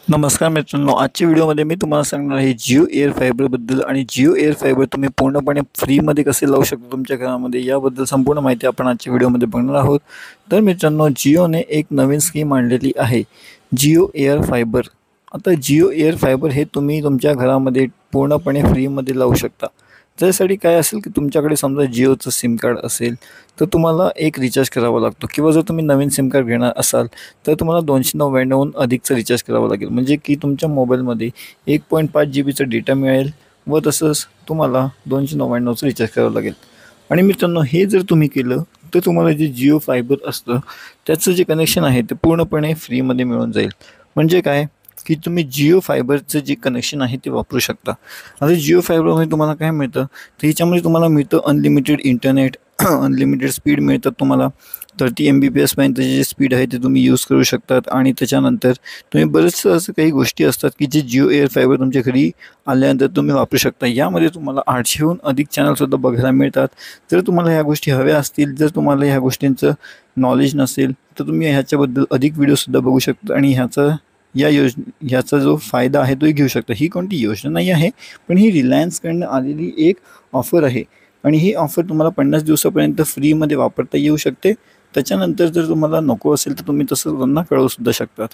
नमस्कार मित्रांनो, आजच्या व्हिडिओमध्ये मी तुम्हाला सांगणार आहे जिओ एअर फायबरबद्दल आणि जिओ एअर फायबर तुम्ही पूर्णपणे फ्रीमध्ये कसे लावू शकता तुमच्या घरामध्ये याबद्दल संपूर्ण माहिती आपण आजच्या व्हिडिओमध्ये बघणार आहोत. तर मित्रांनो, जिओने एक नवीन स्कीम आणलेली आहे, जिओ एअर फायबर. आता जिओ एअर फायबर हे तुम्ही तुमच्या घरामध्ये पूर्णपणे फ्रीमध्ये लावू शकता. त्यासाठी काय असेल की तुमच्याकडे समजा जिओचं सिम कार्ड असेल तर तुम्हाला एक रिचार्ज करावा लागतो, किंवा जर तुम्ही नवीन सिम कार्ड घेणार असाल तर तुम्हाला 299 अधिकचं रिचार्ज करावं लागेल, म्हणजे की तुमच्या मोबाईलमध्ये 1.5 जीबीचा डेटा मिळेल व तसंच तुम्हाला 299चं रिचार्ज करावं लागेल. आणि मित्रांनो, हे जर तुम्ही केलं तर तुम्हाला जे जिओ फायबर असतं त्याचं जे कनेक्शन आहे ते पूर्णपणे फ्रीमध्ये मिळून जाईल. म्हणजे काय की तुम्ही जिओ फायबरचं जे कनेक्शन आहे ते वापरू शकता. आता जिओ फायबरमध्ये तुम्हाला काय मिळतं, तर ह्याच्यामध्ये तुम्हाला मिळतं अनलिमिटेड इंटरनेट, अनलिमिटेड स्पीड मिळतात तुम्हाला. 30 MBPS पर्यंतचे जे स्पीड आहे ते तुम्ही यूज करू शकतात. आणि त्याच्यानंतर तुम्ही बरेचसं असं काही गोष्टी असतात की जे जिओ एअर फायबर तुमच्या घरी आल्यानंतर तुम्ही वापरू शकता. यामध्ये तुम्हाला 800हून अधिक चॅनलसुद्धा बघायला मिळतात. जर तुम्हाला ह्या गोष्टी हव्या असतील, जर तुम्हाला ह्या गोष्टींचं नॉलेज नसेल तर तुम्ही ह्याच्याबद्दल अधिक व्हिडिओसुद्धा बघू शकता आणि ह्याचा जो फायदा आहे तोही घेऊ शकता. ही कोणती योजना नाही आहे, पण ही रिलायन्सकडनं आलेली एक ऑफर आहे आणि ही ऑफर तुम्हाला 50 दिवसापर्यंत फ्रीमध्ये वापरता येऊ शकते. त्याच्यानंतर जर तुम्हाला नको असेल तर तुम्ही तसं त्यांना कळवूसुद्धा शकतात.